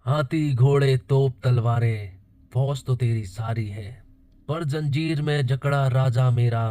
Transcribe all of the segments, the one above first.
हाथी घोड़े तोप तलवारें, फौज तो तेरी सारी है, पर जंजीर में जकड़ा राजा मेरा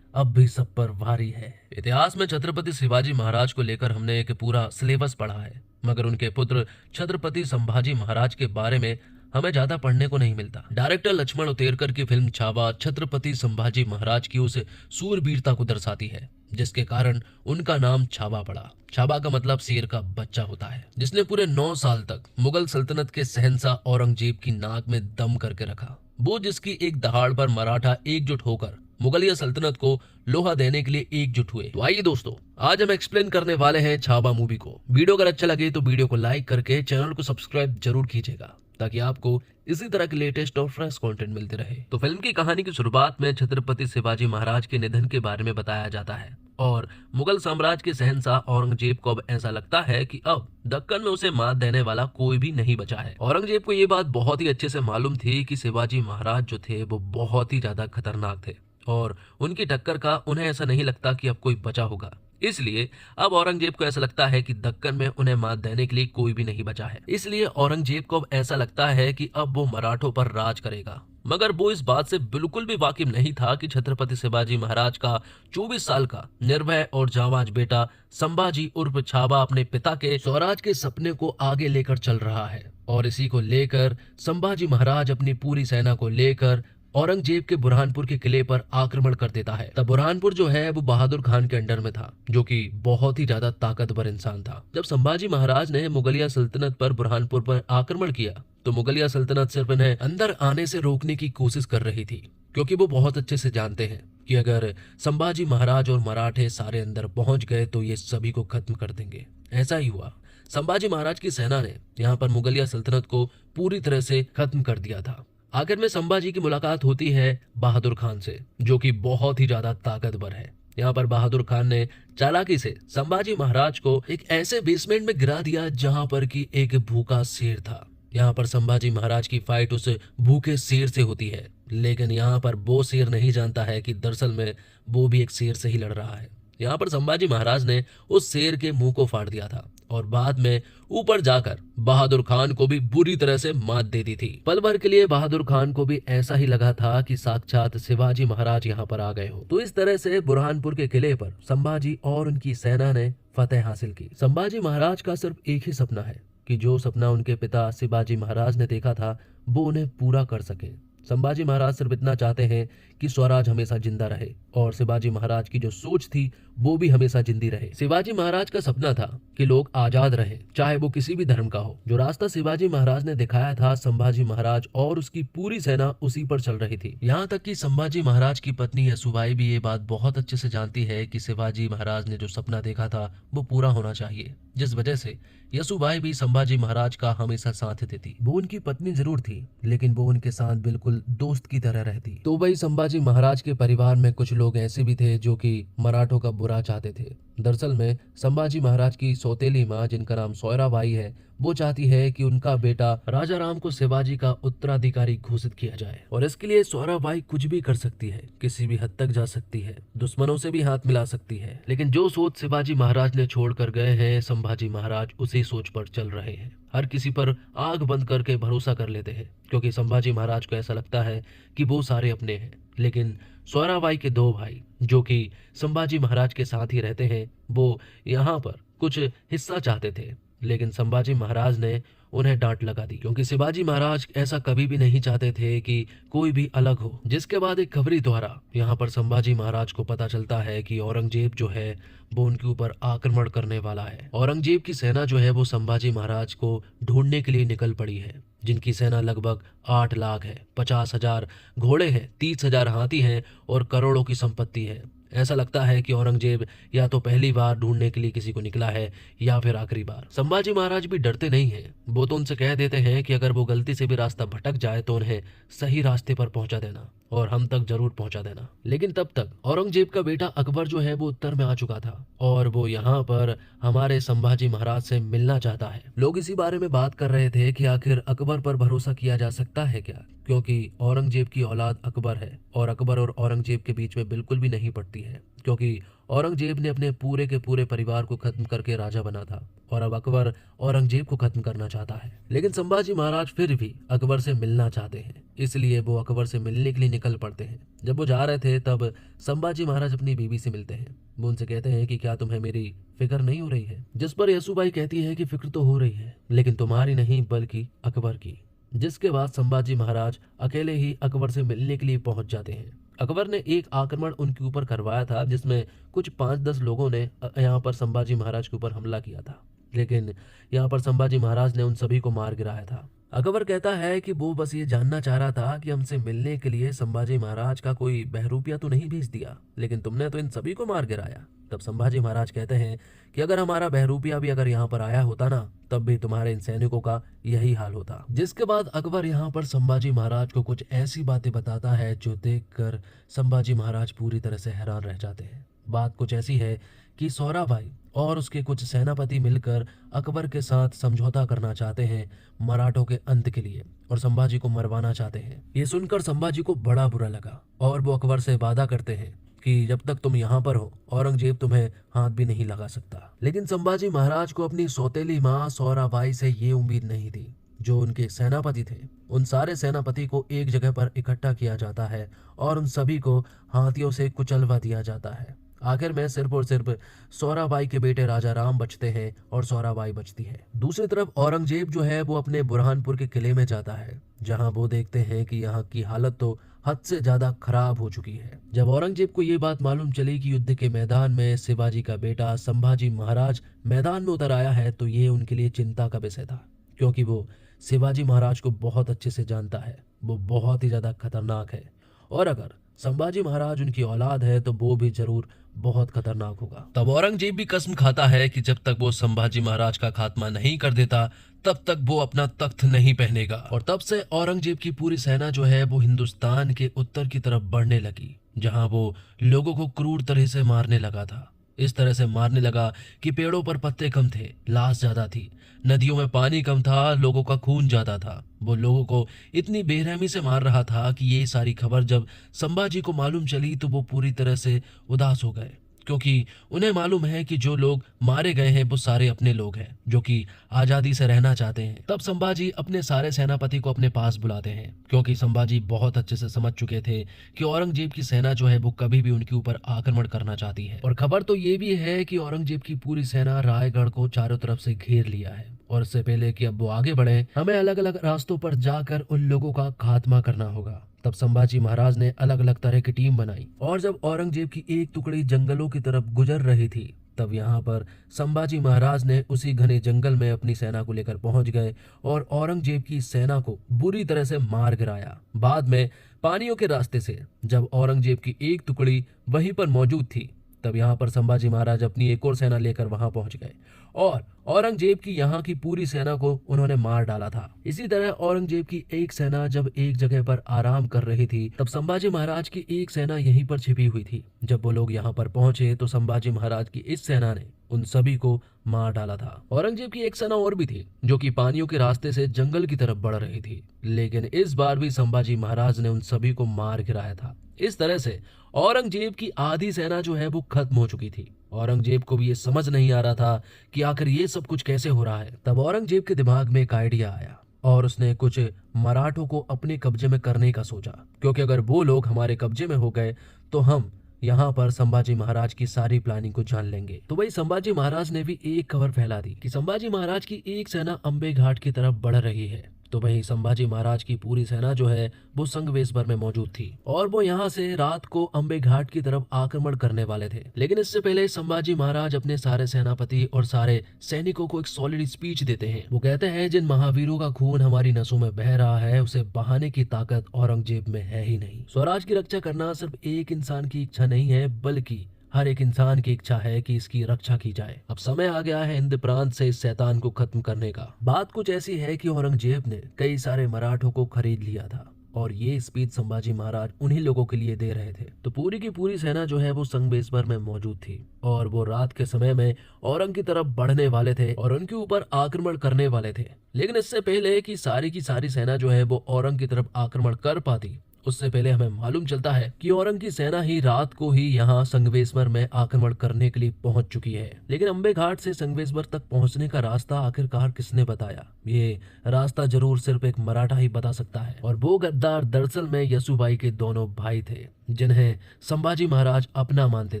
अब भी सब पर भारी है। इतिहास में छत्रपति शिवाजी महाराज को लेकर हमने एक पूरा सिलेबस पढ़ा है, मगर उनके पुत्र छत्रपति संभाजी महाराज के बारे में हमें ज्यादा पढ़ने को नहीं मिलता। डायरेक्टर लक्ष्मण उतेरकर की फिल्म छावा छत्रपति संभाजी महाराज की उस सूरवीरता को दर्शाती है, जिसके कारण उनका नाम छावा पड़ा। छावा का मतलब शेर का बच्चा होता है, जिसने पूरे 9 साल तक मुगल सल्तनत के शहंशाह औरंगजेब की नाक में दम करके रखा। वो जिसकी एक दहाड़ पर मराठा एकजुट होकर मुगलिया सल्तनत को लोहा देने के लिए एकजुट हुए। तो आइए दोस्तों, आज हम एक्सप्लेन करने वाले हैं छावा मूवी को। वीडियो अगर अच्छा लगे तो वीडियो को लाइक करके चैनल को सब्सक्राइब जरूर कीजिएगा, ताकि आपको इसी तरह के लेटेस्ट और फ्रेश कंटेंट मिलते रहे। तो फिल्म की कहानी की शुरुआत में छत्रपति शिवाजी महाराज के निधन के बारे में बताया जाता है और मुगल साम्राज्य के शहंशाह औरंगजेब को अब ऐसा लगता है कि अब दक्कन में उसे मात देने वाला कोई भी नहीं बचा है। औरंगजेब को ये बात बहुत ही अच्छे से मालूम थी कि शिवाजी महाराज जो थे वो बहुत ही ज्यादा खतरनाक थे और उनकी टक्कर का उन्हें ऐसा नहीं लगता कि अब कोई बचा होगा। इसलिए अब औरंगजेब को ऐसा लगता है कि दक्कन में उन्हें मात देने के लिए कोई भी नहीं बचा है। इसलिए औरंगजेब को अब ऐसा लगता है कि अब वो मराठों पर राज करेगा। मगर वो इस बात से बिल्कुल भी वाकिफ नहीं था कि छत्रपति शिवाजी महाराज का 24 साल का निर्भय और जाबाज बेटा संभाजी उर्फ छावा अपने पिता के स्वराज के सपने को आगे लेकर चल रहा है। और इसी को लेकर संभाजी महाराज अपनी पूरी सेना को लेकर औरंगजेब के बुरहानपुर के किले पर आक्रमण कर देता है। तब बुरहानपुर जो है वो बहादुर खान के अंडर में था, जो कि बहुत ही ज्यादा ताकतवर इंसान था। जब संभाजी महाराज ने मुगलिया सल्तनत पर बुरहानपुर पर आक्रमण किया तो मुगलिया सल्तनत सिर्फ इन्हें अंदर आने से रोकने की कोशिश कर रही थी, क्योंकि वो बहुत अच्छे से जानते हैं कि अगर संभाजी महाराज और मराठे सारे अंदर पहुंच गए तो ये सभी को खत्म कर देंगे। ऐसा ही हुआ। संभाजी महाराज की सेना ने यहाँ पर मुगलिया सल्तनत को पूरी तरह से खत्म कर दिया था। आखिर में संभाजी की मुलाकात होती है बहादुर खान से, जो कि बहुत ही ज्यादा ताकतवर है। यहाँ पर बहादुर खान ने चालाकी से संभाजी महाराज को एक ऐसे बेसमेंट में गिरा दिया जहां पर कि एक भूखा शेर था। यहाँ पर संभाजी महाराज की फाइट उस भूखे शेर से होती है, लेकिन यहाँ पर वो शेर नहीं जानता है कि दरअसल में वो भी एक शेर से ही लड़ रहा है। यहाँ पर संभाजी महाराज ने उस शेर के मुंह को फाड़ दिया था और बाद में ऊपर जाकर बहादुर खान को भी बुरी तरह से मात दे दी थी। पल भर के लिए बहादुर खान को भी ऐसा ही लगा था कि साक्षात शिवाजी महाराज यहाँ पर आ गए हो। तो इस तरह से बुरहानपुर के किले पर संभाजी और उनकी सेना ने फतेह हासिल की। संभाजी महाराज का सिर्फ एक ही सपना है कि जो सपना उनके पिता शिवाजी महाराज ने देखा था वो उन्हें पूरा कर सके। संभाजी महाराज सिर्फ इतना चाहते हैं कि स्वराज हमेशा जिंदा रहे और शिवाजी महाराज की जो सोच थी वो भी हमेशा जिंदी रहे। शिवाजी महाराज का सपना था कि लोग आजाद रहें, चाहे वो किसी भी धर्म का हो। जो रास्ता शिवाजी महाराज ने दिखाया था, संभाजी महाराज और उसकी पूरी सेना उसी पर चल रही थी। यहाँ तक कि संभाजी महाराज की पत्नी यसुबाई भी ये बात बहुत अच्छे से जानती है कि शिवाजी महाराज ने जो सपना देखा था वो पूरा होना चाहिए, जिस वजह से यसुबाई भी संभाजी महाराज का हमेशा साथ देती। वो उनकी पत्नी जरूर थी, लेकिन वो उनके साथ बिल्कुल दोस्त की तरह रहती। तो वही संभाजी महाराज के परिवार में कुछ लोग ऐसे भी थे जो कि मराठों का बुरा चाहते थे। दरअसल में संभाजी महाराज की सौतेली माँ, जिनका नाम सोयराबाई है, वो चाहती है कि उनका बेटा राजा राम को शिवाजी का उत्तराधिकारी घोषित किया जाए और इसके लिए सोयराबाई कुछ भी कर सकती है, किसी भी हद तक जा सकती है, दुश्मनों से भी हाथ मिला सकती है। लेकिन जो सोच शिवाजी महाराज ने छोड़ कर गए हैं, संभाजी महाराज उसी सोच पर चल रहे हैं। हर किसी पर आंख बंद करके भरोसा कर लेते हैं, क्योंकि संभाजी महाराज को ऐसा लगता है कि वो सारे अपने हैं। लेकिन सोयराबाई के दो भाई, जो कि संभाजी महाराज के साथ ही रहते हैं, वो यहाँ पर कुछ हिस्सा चाहते थे, लेकिन संभाजी महाराज ने उन्हें डांट लगा दी, क्योंकि शिवाजी महाराज ऐसा कभी भी नहीं चाहते थे कि कोई भी अलग हो। जिसके बाद एक खबरी द्वारा यहाँ पर संभाजी महाराज को पता चलता है कि औरंगजेब जो है वो उनके ऊपर आक्रमण करने वाला है। औरंगजेब की सेना जो है वो संभाजी महाराज को ढूंढने के लिए निकल पड़ी है, जिनकी सेना लगभग 8 लाख है, 50,000 घोड़े हैं, 30,000 हाथी हैं और करोड़ों की संपत्ति है। ऐसा लगता है कि औरंगजेब या तो पहली बार ढूंढने के लिए किसी को निकला है या फिर आखिरी बार। संभाजी महाराज भी डरते नहीं हैं, वो तो उनसे कह देते हैं कि अगर वो गलती से भी रास्ता भटक जाए तो उन्हें सही रास्ते पर पहुंचा देना और हम तक जरूर पहुंचा देना। लेकिन तब तक औरंगजेब का बेटा अकबर जो है वो उत्तर में आ चुका था और वो यहाँ पर हमारे संभाजी महाराज से मिलना चाहता है। लोग इसी बारे में बात कर रहे थे कि आखिर अकबर पर भरोसा किया जा सकता है क्या, क्योंकि औरंगजेब की औलाद अकबर है और अकबर और औरंगजेब के बीच में बिल्कुल भी नहीं पड़ती है, क्योंकि औरंगजेब ने अपने पूरे के पूरे परिवार को खत्म करके राजा बना था और अब अकबर औरंगजेब को खत्म करना चाहता है। लेकिन संभाजी महाराज फिर भी अकबर से मिलना चाहते हैं, इसलिए वो अकबर से मिलने के लिए निकल पड़ते हैं। जब वो जा रहे थे तब संभाजी महाराज अपनी बीवी से मिलते हैं। वो उनसे कहते हैं कि क्या तुम्हें मेरी फिक्र नहीं हो रही है? जिस पर येसुबाई कहती है कि फिक्र तो हो रही है, लेकिन तुम्हारी नहीं बल्कि अकबर की। जिसके बाद संभाजी महाराज अकेले ही अकबर से मिलने के लिए पहुंच जाते हैं। अकबर ने एक आक्रमण उनके ऊपर करवाया था जिसमें कुछ 5-10 लोगों ने यहाँ पर संभाजी महाराज के ऊपर हमला किया था, लेकिन यहाँ पर संभाजी महाराज ने उन सभी को मार गिराया था। अकबर कहता है कि वो बस ये जानना चाह रहा था कि हमसे मिलने के लिए संभाजी महाराज का कोई बहरूपिया तो नहीं भेज दिया, लेकिन तुमने तो इन सभी को मार गिराया। तब संभाजी महाराज कहते हैं कि अगर हमारा बहरूपिया भी अगर यहाँ पर आया होता ना, तब भी तुम्हारे इन सैनिकों का यही हाल होता। जिसके बाद अकबर यहाँ पर संभाजी महाराज को कुछ ऐसी बातें बताता है जो देखकर संभाजी महाराज पूरी तरह से हैरान रह जाते हैं। बात कुछ ऐसी है कि सौराभाई और उसके कुछ सेनापति मिलकर अकबर के साथ समझौता करना चाहते हैं मराठों के अंत के लिए और संभाजी को मरवाना चाहते हैं। ये सुनकर संभाजी को बड़ा बुरा लगा और वो अकबर से वादा करते हैं कि जब तक तुम यहाँ पर हो औरंगजेब तुम्हें हाथ भी नहीं लगा सकता। लेकिन संभाजी महाराज को अपनी सौतेली माँ सौराबाई से ये उम्मीद नहीं थी। जो उनके सेनापति थे उन सारे सेनापति को एक जगह पर इकट्ठा किया जाता है और उन सभी को हाथियों से कुचलवा दिया जाता है। आखिर में सिर्फ और सिर्फ सौराबाई के बेटे राजा राम बचते हैं और सौराबाई बचती है। दूसरी तरफ औरंगजेब जो है वो अपने बुरहानपुर के किले में जाता है, जहां वो देखते हैं कि यहाँ की हालत तो हद से ज्यादा खराब हो चुकी है। जब औरंगजेब को ये बात मालूम चली कि युद्ध के मैदान में शिवाजी का बेटा संभाजी महाराज मैदान में उतर आया है, तो ये उनके लिए चिंता का विषय था, क्योंकि वो शिवाजी महाराज को बहुत अच्छे से जानता है। वो बहुत ही ज्यादा खतरनाक है और अगर संभाजी महाराज उनकी औलाद है तो वो भी जरूर बहुत खतरनाक होगा। तब औरंगजेब भी कसम खाता है कि जब तक वो संभाजी महाराज का खात्मा नहीं कर देता तब तक वो अपना तख्त नहीं पहनेगा। और तब से औरंगजेब की पूरी सेना जो है वो हिंदुस्तान के उत्तर की तरफ बढ़ने लगी, जहां वो लोगों को क्रूर तरह से मारने लगा था। इस तरह से मारने लगा कि पेड़ों पर पत्ते कम थे, लाश ज्यादा थी, नदियों में पानी कम था, लोगों का खून ज्यादा था। वो लोगों को इतनी बेरहमी से मार रहा था कि ये सारी खबर जब संभाजी को मालूम चली तो वो पूरी तरह से उदास हो गए, क्योंकि उन्हें मालूम है कि जो लोग मारे गए हैं वो सारे अपने लोग हैं जो कि आजादी से रहना चाहते हैं। तब संभाजी अपने सारे सेनापति को अपने पास बुलाते हैं, क्योंकि संभाजी बहुत अच्छे से समझ चुके थे कि औरंगजेब की सेना जो है वो कभी भी उनके ऊपर आक्रमण करना चाहती है। और खबर तो ये भी है कि औरंगजेब की पूरी सेना रायगढ़ को चारों तरफ से घेर लिया है और इससे पहले कि अब वो आगे बढ़े हमें अलग अलग रास्तों पर जाकर उन लोगों का खात्मा करना होगा। तब संभाजी महाराज ने अलग अलग तरह की टीम बनाई और जब औरंगजेब की एक टुकड़ी जंगलों की तरफ गुजर रही थी तब यहाँ पर संभाजी महाराज ने उसी घने जंगल में अपनी सेना को लेकर पहुंच गए और औरंगजेब की सेना को बुरी तरह से मार गिराया। बाद में पानियों के रास्ते से जब औरंगजेब की एक टुकड़ी वहीं पर मौजूद थी तब यहाँ पर संभाजी महाराज अपनी एक और सेना लेकर वहां पहुंच गए और औरंगजेब की यहाँ की पूरी सेना को उन्होंने मार डाला था। इसी तरह औरंगजेब की एक सेना जब एक जगह पर आराम कर रही थी तब संभाजी महाराज की एक सेना यहीं पर छिपी हुई थी। जब वो लोग यहाँ पर पहुंचे तो संभाजी महाराज की इस सेना ने उन सभी को मार डाला था। औरंगजेब की एक सेना और भी थी जो कि पानियों के रास्ते से जंगल की तरफ बढ़ रही थी, लेकिन इस बार भी संभाजी महाराज ने उन सभी को मार गिराया था। इस तरह से औरंगजेब की आधी सेना जो है वो खत्म हो चुकी थी। औरंगजेब को भी ये समझ नहीं आ रहा था कि आखिर ये सब कुछ कैसे हो रहा है। तब औरंगजेब के दिमाग में एक आइडिया आया और उसने कुछ मराठों को अपने कब्जे में करने का सोचा, क्योंकि अगर वो लोग हमारे कब्जे में हो गए तो हम यहाँ पर संभाजी महाराज की सारी प्लानिंग को जान लेंगे। तो वही संभाजी महाराज ने भी एक खबर फैला दी कि संभाजी महाराज की एक सेना अंबे घाट की तरफ बढ़ रही है। तो वही संभाजी महाराज की पूरी सेना जो है वो संगमेश्वर में मौजूद थी और वो यहाँ से रात को अंबे घाट की तरफ आक्रमण करने वाले थे। लेकिन इससे पहले संभाजी महाराज अपने सारे सेनापति और सारे सैनिकों को एक सॉलिड स्पीच देते हैं। वो कहते हैं, जिन महावीरों का खून हमारी नसों में बह रहा है उसे बहाने की ताकत औरंगजेब में है ही नहीं। स्वराज की रक्षा करना सिर्फ एक इंसान की इच्छा नहीं है, बल्कि हर एक इंसान की इच्छा है कि इसकी रक्षा की जाए। अब समय आ गया है हिंद प्रांत से इस शैतान को खत्म करने का। बात कुछ ऐसी है कि औरंगजेब ने कई सारे मराठों को खरीद लिया था और ये स्पीच संभाजी महाराज उन्हीं लोगों के लिए दे रहे थे। तो पूरी की पूरी सेना जो है वो संगमेश्वर में मौजूद थी और वो रात के समय में औरंग की तरफ बढ़ने वाले थे और उनके ऊपर आक्रमण करने वाले थे। लेकिन इससे पहले कि सारी की सारी सेना जो है वो औरंग की तरफ आक्रमण कर पाती, उससे पहले हमें मालूम चलता है कि औरंग की सेना ही रात को ही यहाँ संगमेश्वर में आक्रमण करने के लिए पहुंच चुकी है। लेकिन अंबे घाट से संगमेश्वर तक पहुंचने का रास्ता आखिरकार किसने बताया? ये रास्ता जरूर सिर्फ एक मराठा ही बता सकता है। और वो गद्दार दरअसल में यसुबाई के दोनों भाई थे, जिन्हें संभाजी महाराज अपना मानते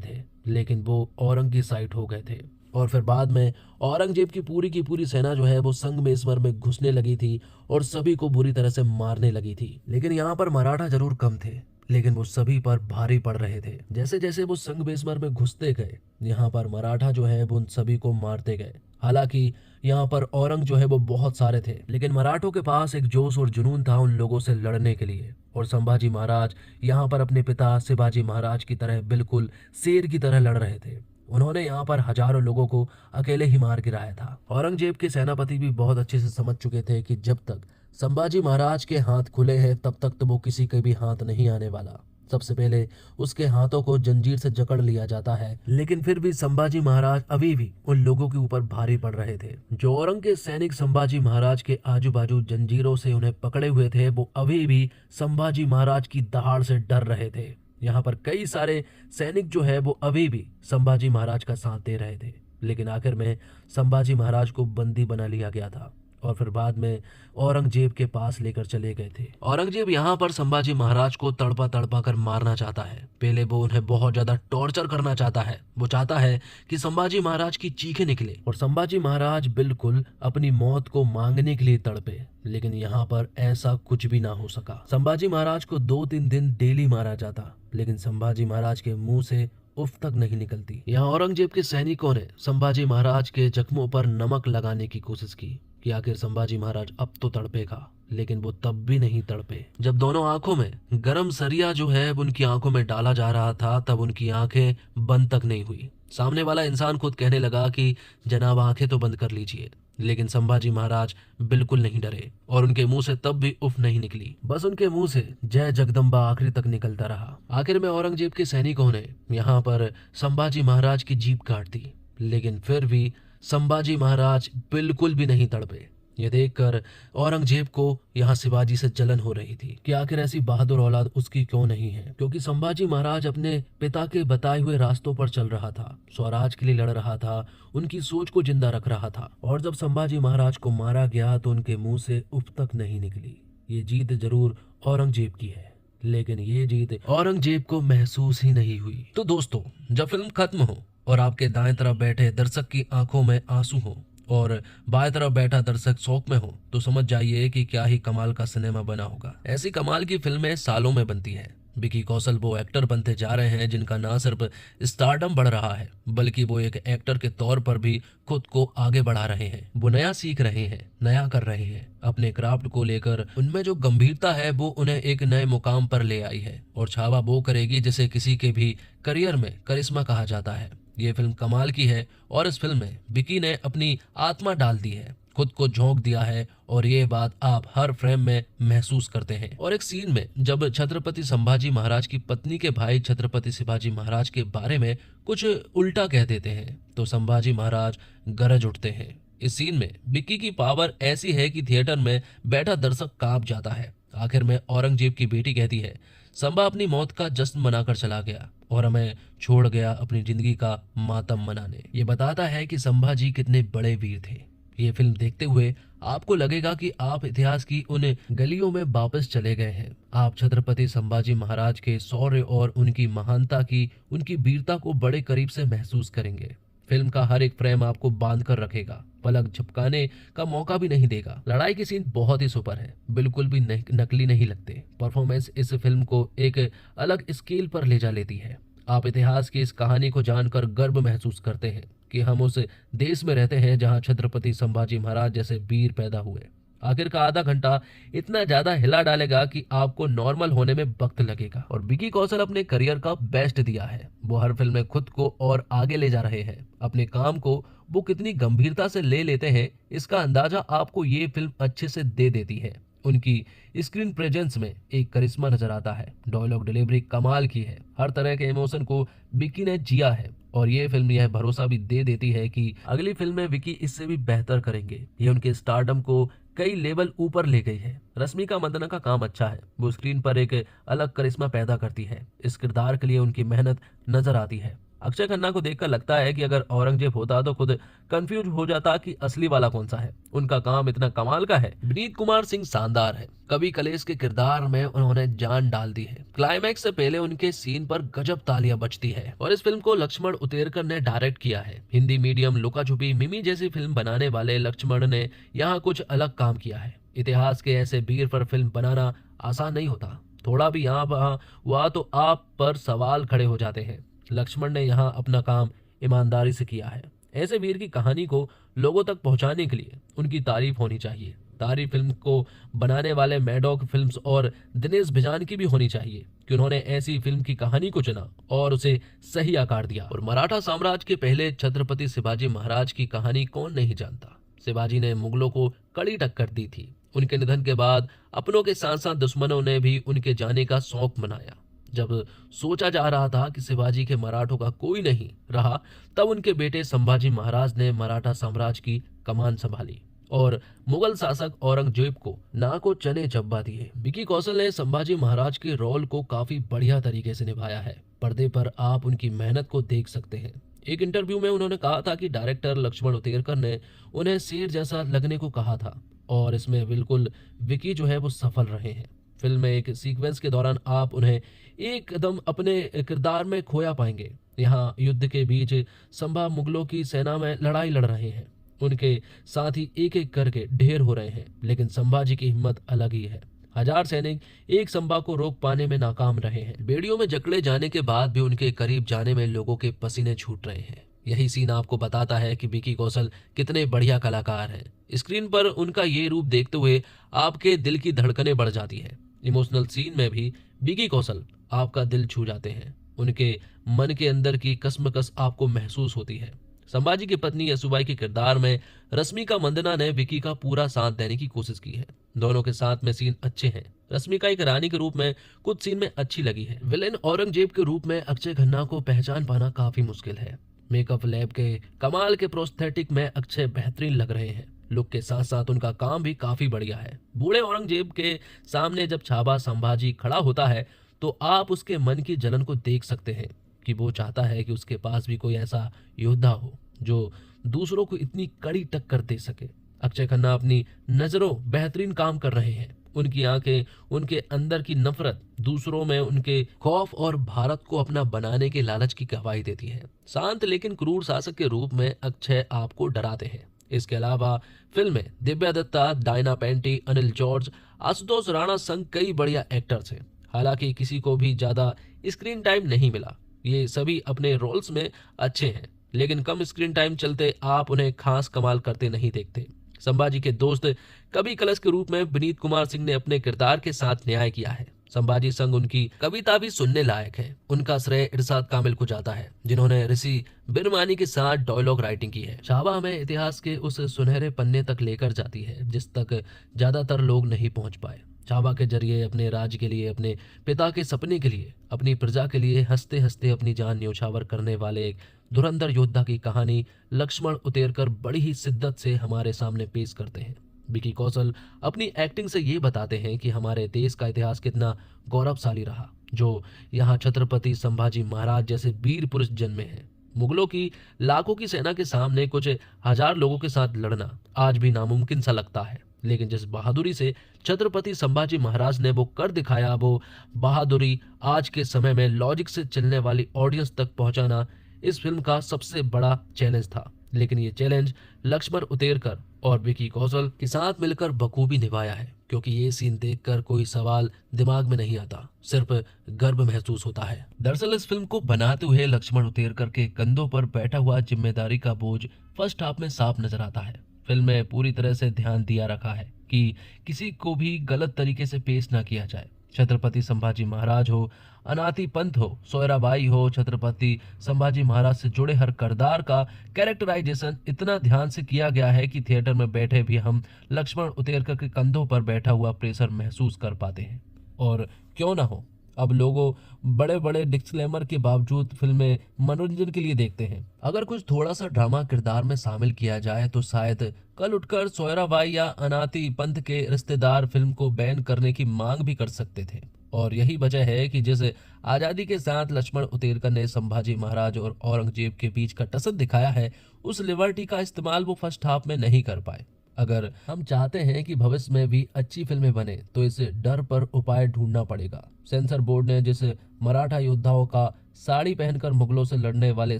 थे, लेकिन वो औरंग की साइड हो गए थे। और फिर बाद में औरंगजेब की पूरी सेना जो है वो संगमेश्वर में घुसने लगी थी और सभी को बुरी तरह से मारने लगी थी। लेकिन यहाँ पर मराठा जरूर कम थे, लेकिन वो सभी पर भारी पड़ रहे थे। जैसे जैसे वो संगमेश्वर में घुसते गए, यहाँ पर मराठा जो है वो उन सभी को मारते गए। हालांकि यहाँ पर औरंग जो है वो बहुत सारे थे, लेकिन मराठों के पास एक जोश और जुनून था उन लोगों से लड़ने के लिए। और संभाजी महाराज यहाँ पर अपने पिता शिवाजी महाराज की तरह बिल्कुल शेर की तरह लड़ रहे थे। उन्होंने यहाँ पर हजारों लोगों को अकेले ही मार गिराया था। औरंगजेब के सेनापति भी बहुत अच्छे से समझ चुके थे कि जब तक संभाजी महाराज के हाथ खुले हैं तब तक तो वो किसी के भी हाथ नहीं आने वाला। सबसे पहले उसके हाथों को जंजीर से जकड़ लिया जाता है। लेकिन फिर भी संभाजी महाराज अभी भी उन लोगों के ऊपर भारी पड़ रहे थे। जो औरंग के सैनिक संभाजी महाराज के आजू बाजू जंजीरों से उन्हें पकड़े हुए थे, वो अभी भी संभाजी महाराज की दहाड़ से डर रहे थे। यहाँ पर कई सारे सैनिक जो है वो अभी भी संभाजी महाराज का साथ दे रहे थे। लेकिन आखिर में संभाजी महाराज को बंदी बना लिया गया था और फिर बाद में औरंगजेब के पास लेकर चले गए थे। औरंगजेब यहाँ पर संभाजी महाराज को तड़पा तड़पा कर मारना चाहता है। पहले वो उन्हें बहुत ज्यादा टॉर्चर करना चाहता है। वो चाहता है कि संभाजी महाराज की चीखें निकले और संभाजी महाराज बिल्कुल अपनी मौत को मांगने के लिए तड़पे। लेकिन यहाँ पर ऐसा कुछ भी ना हो सका। संभाजी महाराज को 2-3 दिन डेली मारा जाता, लेकिन संभाजी महाराज के मुंह से उफ तक नहीं निकलती। यहाँ औरंगजेब के सैनिकों ने संभाजी महाराज के जख्मों पर नमक लगाने की कोशिश की कि आखिर संभाजी महाराज अब तो तड़पेगा, लेकिन वो तब भी नहीं तड़पे। जब दोनों आंखों में गरम सरिया जो है उनकी आंखों में डाला जा रहा था, तब उनकी आंखें बंद तक नहीं हुई। सामने वाला इंसान खुद कहने लगा कि जनाब आंखें तो बंद कर लीजिए, लेकिन संभाजी महाराज बिल्कुल नहीं डरे और उनके मुंह से तब भी उफ नहीं निकली। बस उनके मुंह से जय जगदम्बा आखिरी तक निकलता रहा। आखिर में औरंगजेब के सैनिकों ने यहाँ पर संभाजी महाराज की जीभ काट दी, लेकिन फिर भी संभाजी महाराज बिल्कुल भी नहीं तड़पे। ये देखकर औरंगजेब को यहाँ शिवाजी से जलन हो रही थी कि आखिर ऐसी बहादुर औलाद उसकी क्यों नहीं है, क्योंकि संभाजी महाराज अपने पिता के बताए हुए रास्तों पर चल रहा था, स्वराज के लिए लड़ रहा था, उनकी सोच को जिंदा रख रहा था। और जब संभाजी महाराज को मारा गया तो उनके मुंह से उफ तक नहीं निकली। ये जीत जरूर औरंगजेब की है, लेकिन ये जीत औरंगजेब को महसूस ही नहीं हुई। तो दोस्तों, जब फिल्म खत्म हो और आपके दाएं तरफ बैठे दर्शक की आंखों में आंसू हो और बाएं तरफ बैठा दर्शक शौक में हो, तो समझ जाइए कि क्या ही कमाल का सिनेमा बना होगा। ऐसी कमाल की फिल्में सालों में बनती हैं। विकी कौशल वो एक्टर बनते जा रहे हैं जिनका ना सिर्फ स्टारडम बढ़ रहा है, बल्कि वो एक एक्टर के तौर पर भी खुद को आगे बढ़ा रहे हैं। वो नया सीख रहे हैं, नया कर रहे हैं। अपने क्राफ्ट को लेकर उनमें जो गंभीरता है वो उन्हें एक नए मुकाम पर ले आई है और छावा वो करेगी जिसे किसी के भी करियर में करिश्मा कहा जाता है। ये फिल्म कमाल की है और इस फिल्म में विकी ने अपनी आत्मा डाल दी है, खुद को झोंक दिया है और ये बात आप हर फ्रेम में महसूस करते हैं। और एक सीन में जब छत्रपति संभाजी महाराज की पत्नी के भाई छत्रपति शिवाजी महाराज के बारे में कुछ उल्टा कह देते हैं तो संभाजी महाराज गरज उठते हैं। इस सीन में विक्की की पावर ऐसी है कि थिएटर में बैठा दर्शक कांप जाता है। आखिर में औरंगजेब की बेटी कहती है, संभा अपनी मौत का जश्न मनाकर चला गया और हमें छोड़ गया अपनी जिंदगी का मातम मनाने। ये बताता है कि संभाजी कितने बड़े वीर थे। ये फिल्म देखते हुए आपको लगेगा कि आप इतिहास की उन गलियों में वापस चले गए हैं। आप छत्रपति संभाजी महाराज के शौर्य और उनकी महानता की, उनकी वीरता को बड़े करीब से महसूस करेंगे। फिल्म का हर एक फ्रेम आपको बांध कर रखेगा, पलक झपकाने का मौका भी नहीं देगा। लड़ाई की सीन बहुत ही सुपर है, बिल्कुल भी नकली नहीं लगते। परफॉर्मेंस इस फिल्म को एक अलग स्केल पर ले जा लेती है। आप इतिहास की इस कहानी को जानकर गर्व महसूस करते हैं कि हम उस देश में रहते हैं जहां छत्रपति संभाजी महाराज जैसे वीर पैदा हुए। आखिर का आधा घंटा इतना ज्यादा हिला डालेगा कि आपको नॉर्मल होने में वक्त लगेगा। और विकी कौशल अपने करियर का बेस्ट दिया है। वो हर फिल्म में खुद को और आगे ले जा रहे हैं। अपने काम को वो कितनी गंभीरता से ले लेते हैं, इसका अंदाजा आपको ये फिल्म अच्छे से दे देती है। उनकी स्क्रीन प्रेजेंस में एक करिश्मा नजर आता है। डायलॉग डिलीवरी कमाल की है। हर तरह के इमोशन को विकी ने जिया है और ये फिल्म यह भरोसा भी दे देती है कि अगली फिल्म में विकी इससे भी बेहतर करेंगे। ये उनके स्टारडम को कई लेवल ऊपर ले गई है। रश्मिका मंदाना का काम अच्छा है, वो स्क्रीन पर एक अलग करिश्मा पैदा करती है। इस किरदार के लिए उनकी मेहनत नजर आती है। अक्षय खन्ना को देखकर लगता है कि अगर औरंगजेब होता तो खुद कंफ्यूज हो जाता कि असली वाला कौन सा है। उनका काम इतना कमाल का है। विनीत कुमार सिंह शानदार है। कवि कलेश के किरदार में उन्होंने जान डाल दी है। क्लाइमैक्स से पहले उनके सीन पर गजब तालियां बजती है। और इस फिल्म को लक्ष्मण उतेरकर ने डायरेक्ट किया है। हिंदी मीडियम, लुका छुपी, मिमी जैसी फिल्म बनाने वाले लक्ष्मण ने यहाँ कुछ अलग काम किया है। इतिहास के ऐसे वीर पर फिल्म बनाना आसान नहीं होता। थोड़ा भी यहाँ वहाँ हुआ तो आप पर सवाल खड़े हो जाते हैं। लक्ष्मण ने यहाँ अपना काम ईमानदारी से किया है। ऐसे वीर की कहानी को लोगों तक पहुंचाने के लिए उनकी तारीफ होनी चाहिए। तारीफ फिल्म को बनाने वाले मैडॉक फिल्म्स और दिनेश बिजान की भी होनी चाहिए कि उन्होंने ऐसी फिल्म की कहानी को चुना और उसे सही आकार दिया। और मराठा साम्राज्य के पहले छत्रपति शिवाजी महाराज की कहानी कौन नहीं जानता। शिवाजी ने मुगलों को कड़ी टक्कर दी थी। उनके निधन के बाद अपनों के साथ साथ दुश्मनों ने भी उनके जाने का शौक मनाया। जब सोचा जा रहा था कि शिवाजी के मराठों का कोई नहीं रहा, तब उनके बेटे संभाजी महाराज ने मराठा साम्राज्य की कमान संभाली और मुगल शासक औरंगजेब को नाको चने चब्बा दिए। विकी कौशल ने संभाजी महाराज के रोल को काफी बढ़िया तरीके से निभाया है। पर्दे पर आप उनकी मेहनत को देख सकते हैं। एक इंटरव्यू में उन्होंने कहा था कि डायरेक्टर लक्ष्मण उतेरकर ने उन्हें शेर जैसा लगने को कहा था और इसमें बिल्कुल विकी जो है वो सफल रहे हैं। फिल्म में एक सीक्वेंस के दौरान आप उन्हें एकदम अपने किरदार में खोया पाएंगे। यहाँ युद्ध के बीच संभा मुगलों की सेना में लड़ाई लड़ रहे हैं। उनके साथ ही एक एक करके ढेर हो रहे हैं, लेकिन संभाजी की हिम्मत अलग ही है। 1000 सैनिक एक संभा को रोक पाने में नाकाम रहे हैं। बेड़ियों में जकड़े जाने के बाद भी उनके करीब जाने में लोगों के पसीने छूट रहे हैं। यही सीन आपको बताता है कि विकी कौशल कितने बढ़िया कलाकार हैं। स्क्रीन पर उनका ये रूप देखते हुए आपके दिल की धड़कनें बढ़ जाती है। इमोशनल सीन में भी विकी कौशल आपका दिल छू जाते हैं। उनके मन के अंदर की कसमकस आपको महसूस होती है। संभाजी की पत्नी यसुबाई के किरदार में रश्मिका मंदाना ने विकी का पूरा साथ देने की कोशिश की है। दोनों के साथ में सीन अच्छे हैं। रश्मिका एक रानी के रूप में कुछ सीन में अच्छी लगी है। विलेन औरंगजेब के रूप में अक्षय खन्ना को पहचान पाना काफी मुश्किल है। मेकअप लैब के कमाल के प्रोस्थेटिक में अक्षय बेहतरीन लग रहे हैं। लुक के साथ साथ उनका काम भी काफी बढ़िया है। बूढ़े औरंगजेब के सामने जब छाबा संभाजी खड़ा होता है तो आप उसके मन की जलन को देख सकते हैं कि वो चाहता है कि उसके पास भी कोई ऐसा योद्धा हो जो दूसरों को इतनी कड़ी टक्कर दे सके। अक्षय खन्ना अपनी नजरों बेहतरीन काम कर रहे हैं। उनकी आंखें, उनके अंदर की नफरत दूसरों में उनके खौफ और भारत को अपना बनाने के लालच की गवाही देती है। शांत लेकिन क्रूर शासक के रूप में अक्षय आपको डराते हैं। इसके अलावा फिल्म में दिव्या दत्ता, डायना पेंटी, अनिल जॉर्ज, आशुतोष राणा संग कई बढ़िया एक्टर्स हैं। हालांकि किसी को भी ज्यादा स्क्रीन टाइम नहीं मिला। ये सभी अपने रोल्स में अच्छे हैं, लेकिन कम स्क्रीन टाइम चलते आप उन्हें खास कमाल करते नहीं देखते। संभाजी के दोस्त कवि कलश के रूप में विनीत कुमार सिंह ने अपने किरदार के साथ न्याय किया है। संभाजी संग उनकी कविता भी सुनने लायक है। उनका श्रेय इरशाद कामिल को जाता है, जिन्होंने ऋषि बिरमानी के साथ डायलॉग राइटिंग की है। छावा हमें इतिहास के उस सुनहरे पन्ने तक लेकर जाती है जिस तक ज्यादातर लोग नहीं पहुंच पाए। छावा के जरिए अपने राज्य के लिए, अपने पिता के सपने के लिए, अपनी प्रजा के लिए हंसते हंसते अपनी जान न्यौछावर करने वाले एक धुरंधर योद्धा की कहानी लक्ष्मण उतेरकर बड़ी ही शिद्दत से हमारे सामने पेश करते हैं। विकी कौशल अपनी एक्टिंग से ये बताते हैं कि हमारे देश का इतिहास कितना गौरवशाली रहा, जो यहाँ छत्रपति संभाजी महाराज जैसे वीर पुरुष जन्मे हैं। मुगलों की लाखों की सेना के सामने कुछ हजार लोगों के साथ लड़ना आज भी नामुमकिन सा लगता है, लेकिन जिस बहादुरी से छत्रपति संभाजी महाराज ने वो कर दिखाया, वो बहादुरी आज के समय में लॉजिक से चलने वाली ऑडियंस तक पहुंचाना इस फिल्म का सबसे बड़ा चैलेंज था। लेकिन ये चैलेंज लक्ष्मण उतेरकर और विकी कौशल के साथ मिलकर बखूबी निभाया है, क्योंकि ये सीन देखकर कोई सवाल दिमाग में नहीं आता, सिर्फ गर्व महसूस होता है। दरअसल इस फिल्म को बनाते हुए लक्ष्मण उतेरकर के कंधों पर बैठा हुआ जिम्मेदारी का बोझ फर्स्ट हाफ में साफ नजर आता है। फिल्म में पूरी तरह से ध्यान दिया रखा है कि किसी को भी गलत तरीके से पेश ना किया जाए। छत्रपति संभाजी महाराज हो, अनाथी पंथ हो, सोयराबाई हो, छत्रपति संभाजी महाराज से जुड़े हर किरदार का कैरेक्टराइजेशन इतना ध्यान से किया गया है कि थिएटर में बैठे भी हम लक्ष्मण उतेरकर के कंधों पर बैठा हुआ प्रेशर महसूस कर पाते हैं। और क्यों ना हो, अब लोगों बड़े बड़े डिस्क्लेमर के बावजूद फिल्में मनोरंजन के लिए देखते हैं। अगर कुछ थोड़ा सा ड्रामा किरदार में शामिल किया जाए तो शायद कल उठकर सोयराबाई या अनाती पंथ के रिश्तेदार फिल्म को बैन करने की मांग भी कर सकते थे। और यही वजह है कि जिस आजादी के साथ लक्ष्मण उतेरकर ने संभाजी महाराज और औरंगजेब के बीच का टसन दिखाया है, उस लिबर्टी का इस्तेमाल वो फर्स्ट हाफ में नहीं कर पाए। अगर हम चाहते हैं कि भविष्य में भी अच्छी फिल्में बने तो इस डर पर उपाय ढूंढना पड़ेगा। सेंसर बोर्ड ने जिस मराठा योद्धाओं का साड़ी पहनकर मुगलों से लड़ने वाले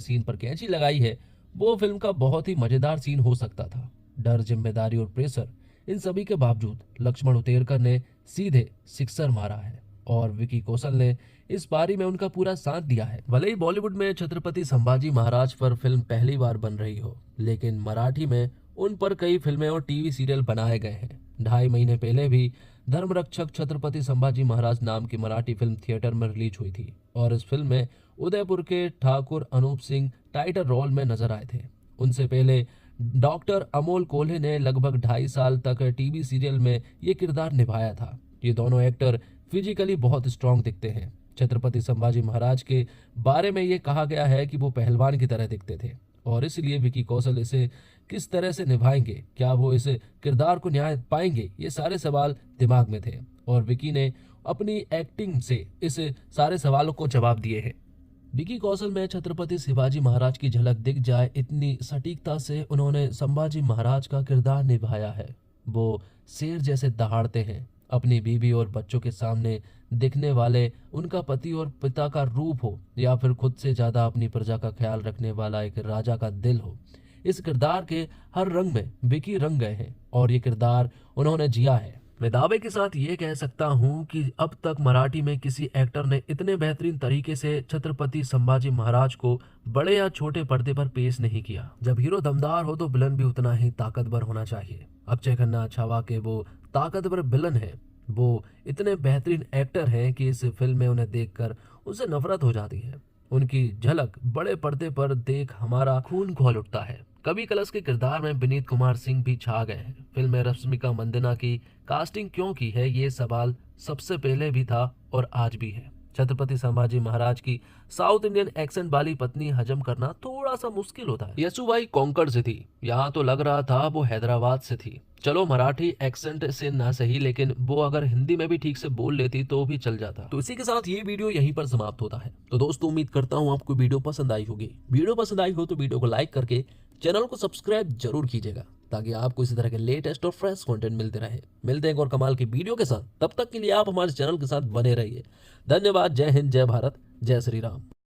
सीन पर कैंची लगाई है, वो फिल्म का बहुत ही मजेदार सीन हो सकता था। डर, जिम्मेदारी और प्रेशर, इन सभी के बावजूद लक्ष्मण उतेरकर ने सीधे सिक्सर मारा है और विकी कौशल ने इस पारी में उनका पूरा साथ दिया है। भले ही बॉलीवुड में छत्रपति संभाजी महाराज पर फिल्म पहली बार बन रही हो, लेकिन मराठी में उन पर कई फिल्में और टीवी सीरियल बनाए गए हैं। 2.5 महीने पहले भी धर्मरक्षक छत्रपति संभाजी महाराज नाम की मराठी फिल्म थिएटर में रिलीज हुई थी और इस फिल्म में उदयपुर के ठाकुर अनूप सिंह टाइटल रोल में नजर आए थे। उनसे पहले डॉक्टर अमोल कोल्हे ने लगभग 2.5 साल तक टीवी सीरियल में ये किरदार निभाया था। ये दोनों एक्टर फिजिकली बहुत स्ट्रांग दिखते हैं। छत्रपति संभाजी महाराज के बारे में ये कहा गया है कि वो पहलवान की तरह दिखते थे और इसलिए विकी कौशल इसे किस तरह से निभाएंगे, क्या वो इस किरदार को न्याय पाएंगे, ये सारे सवाल दिमाग में थे और विकी ने अपनी एक्टिंग से इस सारे सवालों को जवाब दिए हैं। विकी कौशल में छत्रपति शिवाजी महाराज की झलक दिख जाए, इतनी सटीकता से उन्होंने संभाजी महाराज का किरदार निभाया है। वो शेर जैसे दहाड़ते हैं, अपनी बीवी और बच्चों के सामने दिखने वाले उनका पति और पिता का रूप हो या फिर खुद से ज्यादा अपनी प्रजा का ख्याल रखने वाला एक राजा का दिल हो, इस किरदार के हर रंग में विकी रंग गए हैं और ये किरदार उन्होंने जिया है। मैं दावे के साथ ये कह सकता हूँ कि अब तक मराठी में किसी एक्टर ने इतने बेहतरीन तरीके से छत्रपति संभाजी महाराज को बड़े या छोटे पर्दे पर पेश नहीं किया। जब हीरो दमदार हो तो विलन भी उतना ही ताकतवर होना चाहिए। अक्षय खन्ना छावा के वो ताकतवर विलन है, वो इतने बेहतरीन एक्टर हैं कि इस फिल्म में उन्हें देखकर उनसे नफरत हो जाती है। उनकी झलक बड़े पर्दे पर देख हमारा खून खौल उठता है। कवि कलश के किरदार में विनीत कुमार सिंह भी छा गए हैं। फिल्म में रश्मिका मंदाना की कास्टिंग क्यों की है, ये सवाल सबसे पहले भी था और आज भी है। छत्रपति संभाजी महाराज की साउथ इंडियन एक्सेंट वाली पत्नी हजम करना थोड़ा सा मुश्किल होता है। यशुबाई कोंकण से थी, यहाँ तो लग रहा था वो हैदराबाद से थी। चलो मराठी एक्सेंट से ना सही, लेकिन वो अगर हिंदी में भी ठीक से बोल लेती तो भी चल जाता। तो इसी के साथ ये वीडियो यहीं पर समाप्त होता है। तो दोस्तों उम्मीद करता हूँ आपको वीडियो पसंद आई होगी। वीडियो पसंद आई हो तो वीडियो को लाइक करके चैनल को सब्सक्राइब जरूर कीजिएगा ताकि आपको इसी तरह के लेटेस्ट और फ्रेश कंटेंट मिलते रहे। मिलते हैं एक और कमाल की वीडियो के साथ, तब तक के लिए आप हमारे चैनल के साथ बने रहिए। धन्यवाद। जय हिंद, जय भारत, जय श्री राम।